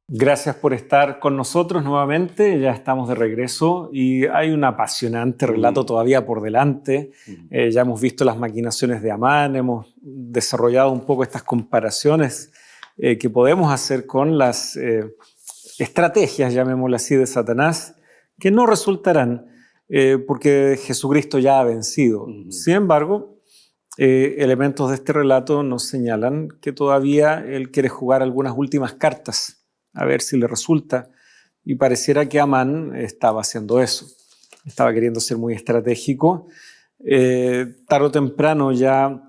Gracias por estar con nosotros nuevamente, ya estamos de regreso y hay un apasionante relato todavía por delante. Ya hemos visto las maquinaciones de Amán, hemos desarrollado un poco estas comparaciones que podemos hacer con las estrategias, llamémosle así, de Satanás, que no resultarán porque Jesucristo ya ha vencido. Sin embargo, elementos de este relato nos señalan que todavía él quiere jugar algunas últimas cartas, a ver si le resulta, y pareciera que Amán estaba haciendo eso, estaba queriendo ser muy estratégico. Tarde o temprano ya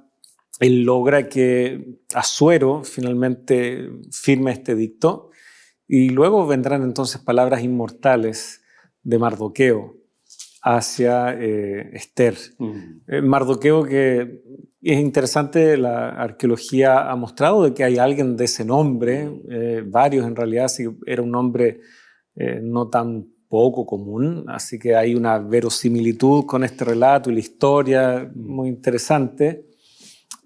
él logra que Asuero finalmente firme este edicto, y luego vendrán entonces palabras inmortales de Mardoqueo hacia Esther. Mardoqueo, que es interesante, la arqueología ha mostrado de que hay alguien de ese nombre, varios en realidad, así que era un nombre no tan poco común, así que hay una verosimilitud con este relato y la historia muy interesante.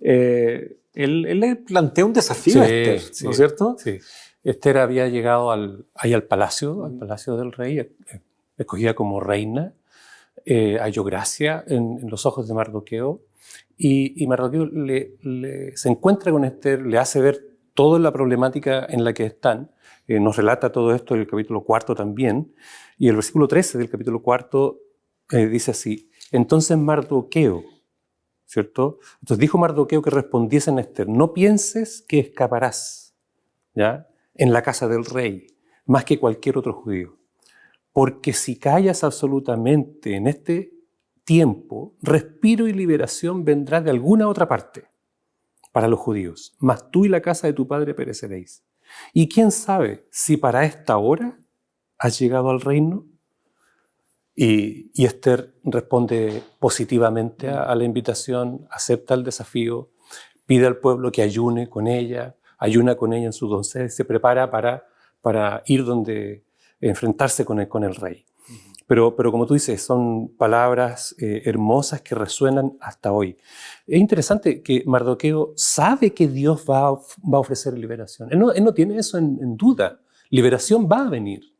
Él le plantea un desafío a Esther, ¿no es cierto? Sí. Esther había llegado al palacio del rey, escogida como reina, halló gracia en los ojos de Mardoqueo, y Mardoqueo se encuentra con Esther, le hace ver toda la problemática en la que están. Nos relata todo esto en el capítulo 4 también, y el versículo 13 del capítulo 4 dice así: entonces Mardoqueo, ¿cierto? Entonces dijo Mardoqueo que respondiesen a Esther: no pienses que escaparás, ¿ya?, en la casa del rey, más que cualquier otro judío. Porque si callas absolutamente en este tiempo, respiro y liberación vendrá de alguna otra parte para los judíos, mas tú y la casa de tu padre pereceréis. Y quién sabe si para esta hora has llegado al reino. Y Esther responde positivamente a la invitación, acepta el desafío, pide al pueblo que ayune con ella, ayuna con ella en su doncella, se prepara para ir donde enfrentarse con el rey. Pero como tú dices, son palabras hermosas que resuenan hasta hoy. Es interesante que Mardoqueo sabe que Dios va a ofrecer liberación. Él no tiene eso en duda. Liberación va a venir.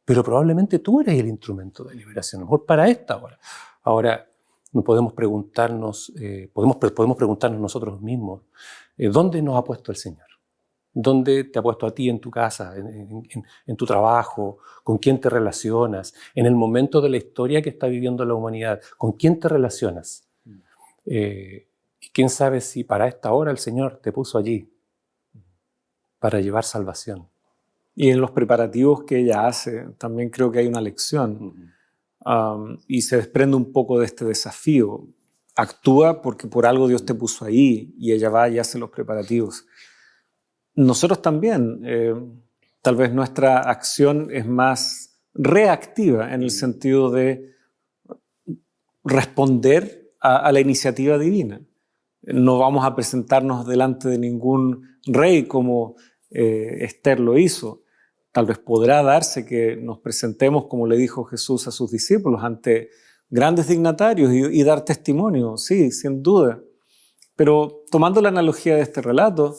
Pero probablemente tú eres el instrumento de liberación, a lo mejor para esta hora. Ahora, no podemos preguntarnos, podemos preguntarnos nosotros mismos, ¿dónde nos ha puesto el Señor? ¿Dónde te ha puesto a ti en tu casa, en tu trabajo? ¿Con quién te relacionas? En el momento de la historia que está viviendo la humanidad, ¿con quién te relacionas? Y quién sabe si para esta hora el Señor te puso allí para llevar salvación. Y en los preparativos que ella hace, también creo que hay una lección. Y se desprende un poco de este desafío. Actúa porque por algo Dios te puso ahí, y ella va y hace los preparativos. Nosotros también, tal vez nuestra acción es más reactiva en el sentido de responder a la iniciativa divina. No vamos a presentarnos delante de ningún rey como Esther lo hizo. Tal vez podrá darse que nos presentemos, como le dijo Jesús a sus discípulos, ante grandes dignatarios y dar testimonio, sí, sin duda. Pero tomando la analogía de este relato,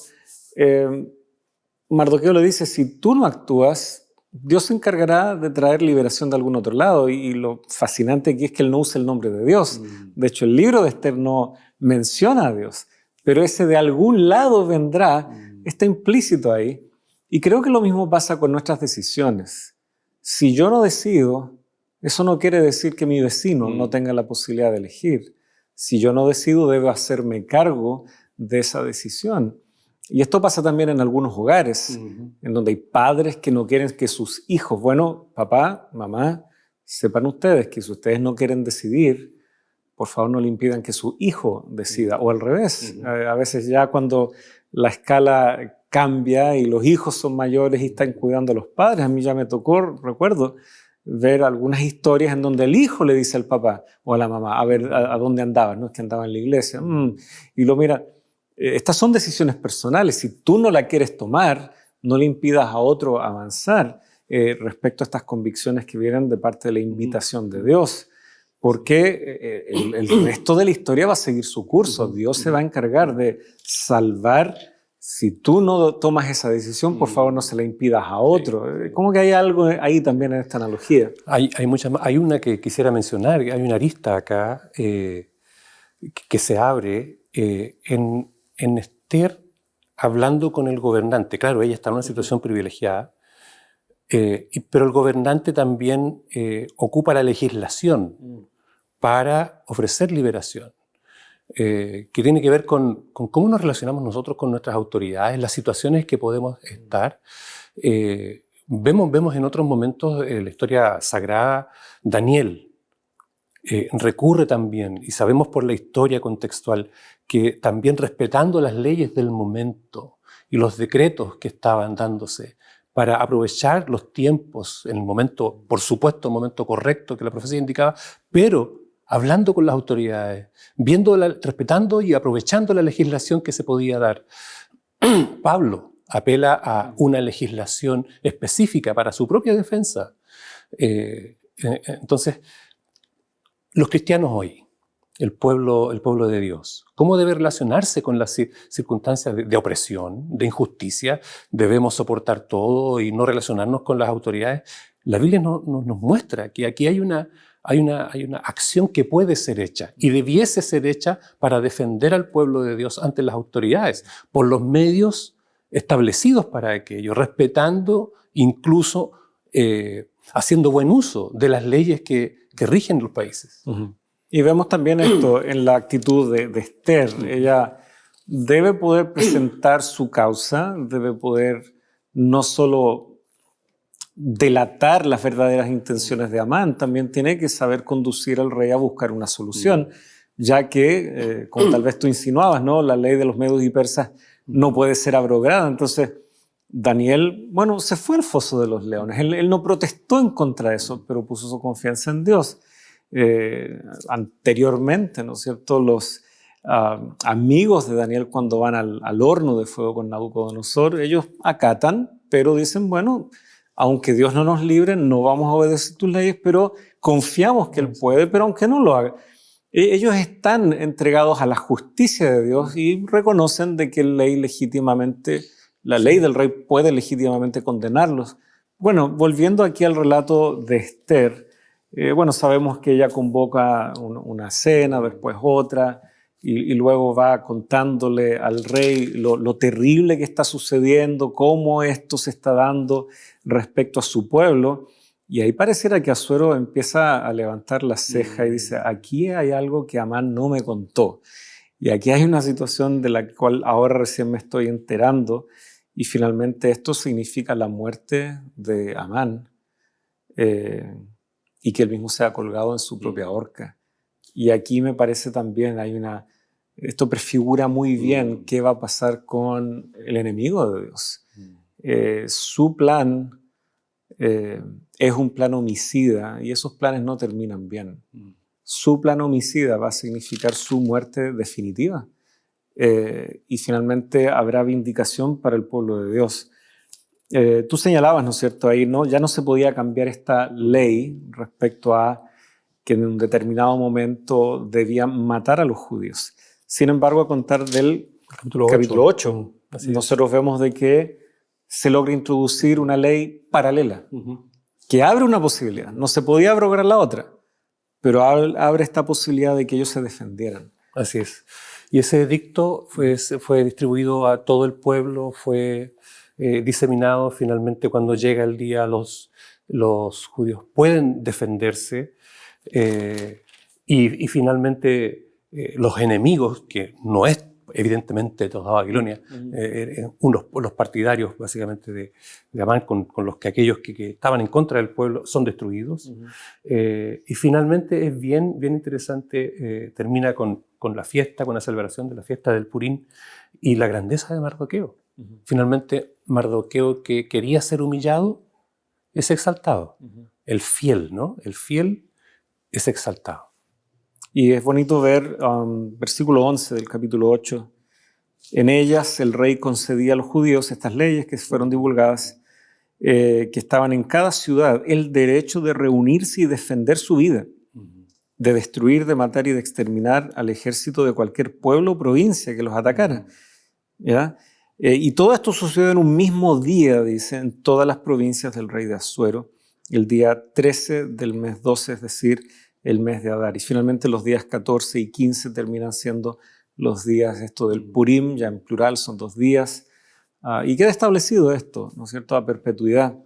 Mardoqueo le dice: si tú no actúas, Dios se encargará de traer liberación de algún otro lado. Y lo fascinante aquí es que él no usa el nombre de Dios. De hecho, el libro de Esther no menciona a Dios, pero ese de algún lado vendrá está implícito ahí. Y creo que lo mismo pasa con nuestras decisiones. Si yo no decido, eso no quiere decir que mi vecino no tenga la posibilidad de elegir. Si yo no decido, debo hacerme cargo de esa decisión. Y esto pasa también en algunos hogares, en donde hay padres que no quieren que sus hijos, bueno, papá, mamá, sepan ustedes que si ustedes no quieren decidir, por favor no le impidan que su hijo decida, o al revés. A veces ya cuando la escala cambia y los hijos son mayores y están cuidando a los padres, a mí ya me tocó, recuerdo, ver algunas historias en donde el hijo le dice al papá o a la mamá, a ver, ¿a dónde andabas? ¿No? Es que andaba en la iglesia. Y lo mira, estas son decisiones personales. Si tú no la quieres tomar, no le impidas a otro avanzar respecto a estas convicciones que vienen de parte de la invitación de Dios. Porque el resto de la historia va a seguir su curso. Dios se va a encargar de salvar. Si tú no tomas esa decisión, por favor no se la impidas a otro. ¿Cómo que hay algo ahí también en esta analogía? Hay muchas más. Hay una que quisiera mencionar, hay una arista acá que se abre en Esther hablando con el gobernante. Claro, ella está en una situación privilegiada, pero el gobernante también ocupa la legislación para ofrecer liberación. Que tiene que ver con cómo nos relacionamos nosotros con nuestras autoridades, las situaciones que podemos estar. Vemos en otros momentos la historia sagrada, Daniel recurre también, y sabemos por la historia contextual, que también respetando las leyes del momento y los decretos que estaban dándose, para aprovechar los tiempos en el momento, por supuesto, el momento correcto que la profecía indicaba, pero hablando con las autoridades, respetando y aprovechando la legislación que se podía dar. Pablo apela a una legislación específica para su propia defensa. Entonces, los cristianos hoy, el pueblo de Dios, ¿cómo debe relacionarse con las circunstancias de opresión, de injusticia? ¿Debemos soportar todo y no relacionarnos con las autoridades? La Biblia nos muestra que aquí hay una acción que puede ser hecha y debiese ser hecha para defender al pueblo de Dios ante las autoridades, por los medios establecidos para aquello, respetando, incluso haciendo buen uso de las leyes que rigen los países. Uh-huh. Y vemos también esto en la actitud de Esther. Ella debe poder presentar su causa, debe poder no solo delatar las verdaderas intenciones de Amán, también tiene que saber conducir al rey a buscar una solución, ya que, como tal vez tú insinuabas, ¿no? La ley de los medos y persas no puede ser abrogada. Entonces, Daniel, bueno, se fue al foso de los leones. Él no protestó en contra de eso, pero puso su confianza en Dios. Anteriormente, ¿no es cierto?, los amigos de Daniel, cuando van al horno de fuego con Nabucodonosor, ellos acatan, pero dicen, bueno, aunque Dios no nos libre, no vamos a obedecer tus leyes, pero confiamos que Él puede, pero aunque no lo haga. Ellos están entregados a la justicia de Dios y reconocen de que la ley del rey puede legítimamente condenarlos. Bueno, volviendo aquí al relato de Esther, bueno, sabemos que ella convoca una cena, después otra, y luego va contándole al rey lo terrible que está sucediendo, cómo esto se está dando respecto a su pueblo. Y ahí pareciera que Asuero empieza a levantar la ceja y dice, aquí hay algo que Amán no me contó. Y aquí hay una situación de la cual ahora recién me estoy enterando, y finalmente esto significa la muerte de Amán, y que él mismo sea colgado en su propia horca. Y aquí me parece también esto prefigura muy bien qué va a pasar con el enemigo de Dios. Su plan es un plan homicida y esos planes no terminan bien. Su plan homicida va a significar su muerte definitiva. Y finalmente habrá vindicación para el pueblo de Dios. Tú señalabas, ¿no es cierto? Ahí ya no se podía cambiar esta ley respecto a que en un determinado momento debían matar a los judíos. Sin embargo, a contar del capítulo 8, nosotros vemos de que se logra introducir una ley paralela, que abre una posibilidad. No se podía abrogar la otra, pero abre esta posibilidad de que ellos se defendieran. Así es. Y ese edicto fue distribuido a todo el pueblo, fue diseminado. Finalmente, cuando llega el día, los judíos pueden defenderse, y finalmente los enemigos, que no es evidentemente toda Babilonia, los partidarios básicamente de Amán, con los que aquellos que estaban en contra del pueblo son destruidos. Y finalmente es bien interesante, termina con la fiesta, con la celebración de la fiesta del Purim y la grandeza de Mardoqueo. Finalmente Mardoqueo, que quería ser humillado, es exaltado. El fiel, ¿no? El fiel es exaltado. Y es bonito ver versículo 11 del capítulo 8. En ellas el rey concedía a los judíos estas leyes que fueron divulgadas, que estaban en cada ciudad, el derecho de reunirse y defender su vida, de destruir, de matar y de exterminar al ejército de cualquier pueblo o provincia que los atacara. ¿Ya? Y todo esto sucedió en un mismo día, dice, en todas las provincias del rey de Asuero, el día 13 del mes 12, es decir, el mes de Adar. Y finalmente los días 14 y 15 terminan siendo los días del Purim, ya en plural, son 2 días. Y queda establecido esto, ¿no es cierto?, a perpetuidad.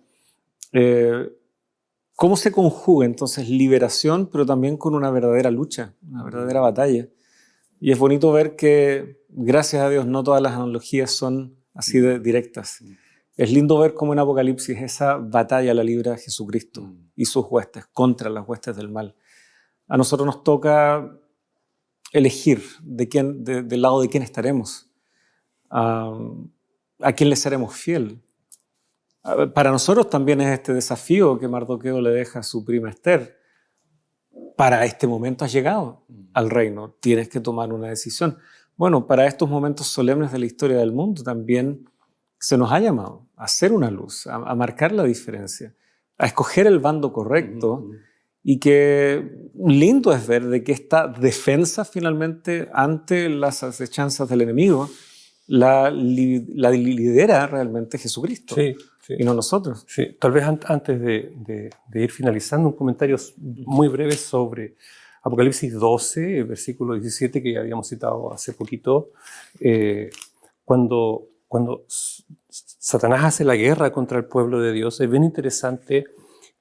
¿Cómo se conjuga entonces liberación, pero también con una verdadera lucha, una verdadera batalla? Y es bonito ver que, gracias a Dios, no todas las analogías son así de directas. Es lindo ver cómo en Apocalipsis esa batalla la libra Jesucristo y sus huestes contra las huestes del mal. A nosotros nos toca elegir del lado de quién estaremos, a quién le seremos fiel. Para nosotros también es este desafío que Mardoqueo le deja a su prima Esther. Para este momento has llegado al reino, tienes que tomar una decisión. Bueno, para estos momentos solemnes de la historia del mundo también se nos ha llamado a hacer una luz, a marcar la diferencia, a escoger el bando correcto. Y que lindo es ver de que esta defensa finalmente ante las acechanzas del enemigo la lidera realmente Jesucristo. Sí. Sí. y no nosotros. Sí, tal vez antes de ir finalizando, un comentario muy breve sobre Apocalipsis 12, versículo 17, que ya habíamos citado hace poquito. Cuando Satanás hace la guerra contra el pueblo de Dios, es bien interesante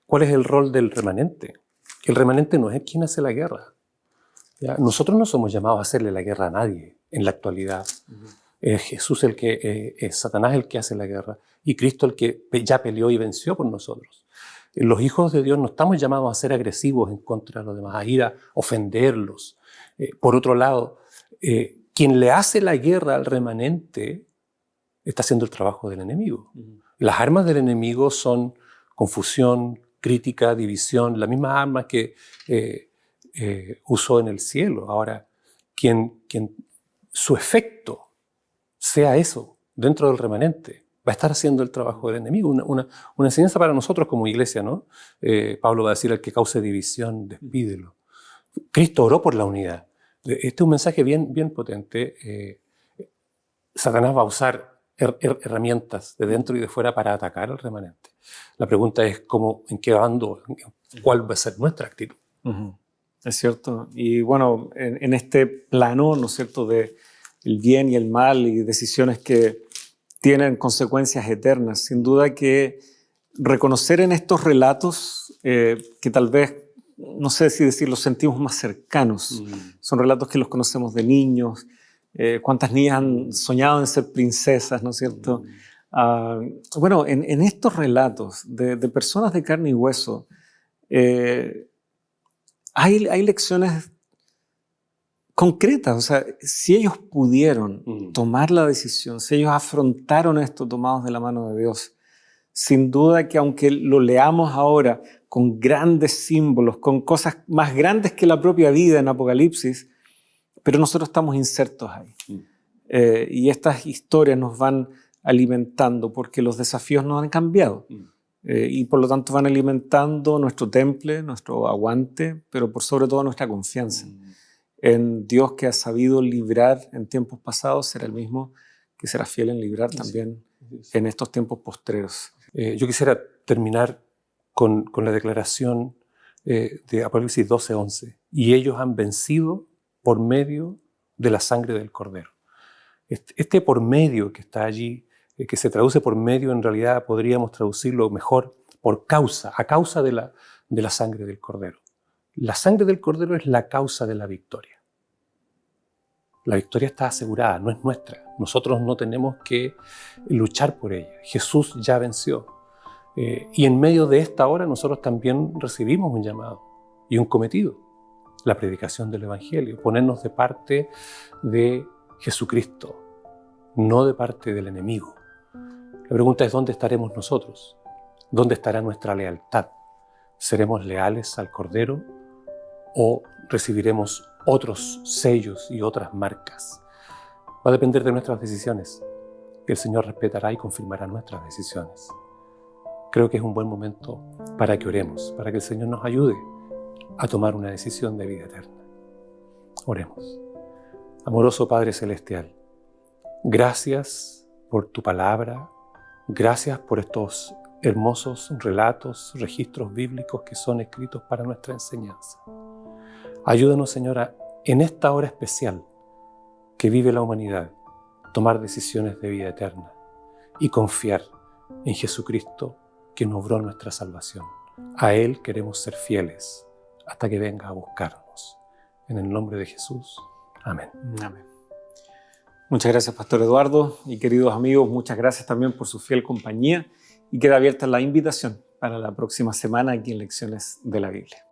cuál es el rol del remanente. El remanente no es quien hace la guerra. ¿Ya? Nosotros no somos llamados a hacerle la guerra a nadie en la actualidad. Es Jesús es Satanás el que hace la guerra y Cristo el que ya peleó y venció por nosotros. Los hijos de Dios no estamos llamados a ser agresivos en contra de los demás, a ir a ofenderlos. Por otro lado, quien le hace la guerra al remanente está haciendo el trabajo del enemigo. Las armas del enemigo son confusión, crítica, división, las mismas armas que usó en el cielo. Ahora, quien su efecto sea eso, dentro del remanente, va a estar haciendo el trabajo del enemigo. Una enseñanza para nosotros como iglesia, ¿no? Pablo va a decir, al que cause división, despídelo. Cristo oró por la unidad. Este es un mensaje bien potente. Satanás va a usar herramientas de dentro y de fuera para atacar al remanente. La pregunta es en qué bando, cuál va a ser nuestra actitud. Es cierto. Y bueno, en este plano, ¿no es cierto?, de el bien y el mal y decisiones que tienen consecuencias eternas. Sin duda que reconocer en estos relatos que tal vez, no sé si decir, los sentimos más cercanos. Son relatos que los conocemos de niños. ¿Cuántas niñas han soñado en ser princesas, no es cierto? Bueno, en estos relatos de personas de carne y hueso, hay lecciones concretas. O sea, si ellos pudieron tomar la decisión, si ellos afrontaron esto tomados de la mano de Dios, sin duda que aunque lo leamos ahora con grandes símbolos, con cosas más grandes que la propia vida en Apocalipsis, pero nosotros estamos insertos ahí. Y estas historias nos van alimentando porque los desafíos no han cambiado. Y por lo tanto van alimentando nuestro temple, nuestro aguante, pero por sobre todo nuestra confianza en Dios, que ha sabido librar en tiempos pasados, será el mismo que será fiel en librar también en estos tiempos postreros. Yo quisiera terminar con la declaración de Apocalipsis 12:11. Y ellos han vencido por medio de la sangre del Cordero. Este por medio que está allí, que se traduce por medio, en realidad podríamos traducirlo mejor por causa, a causa de la sangre del Cordero. La sangre del Cordero es la causa de la victoria. La victoria está asegurada, no es nuestra. Nosotros no tenemos que luchar por ella. Jesús ya venció. Y en medio de esta hora nosotros también recibimos un llamado y un cometido. La predicación del Evangelio, ponernos de parte de Jesucristo, no de parte del enemigo. La pregunta es, ¿dónde estaremos nosotros? ¿Dónde estará nuestra lealtad? ¿Seremos leales al Cordero o recibiremos otros sellos y otras marcas? Va a depender de nuestras decisiones. El Señor respetará y confirmará nuestras decisiones. Creo que es un buen momento para que oremos, para que el Señor nos ayude a tomar una decisión de vida eterna. Oremos. Amoroso Padre Celestial, gracias por tu palabra, gracias por estos hermosos relatos, registros bíblicos que son escritos para nuestra enseñanza. Ayúdanos, Señora, en esta hora especial que vive la humanidad, tomar decisiones de vida eterna y confiar en Jesucristo, que nos obró nuestra salvación. A Él queremos ser fieles hasta que venga a buscarnos. En el nombre de Jesús. Amén. Amén. Muchas gracias, Pastor Eduardo. Y queridos amigos, muchas gracias también por su fiel compañía. Y queda abierta la invitación para la próxima semana aquí en Lecciones de la Biblia.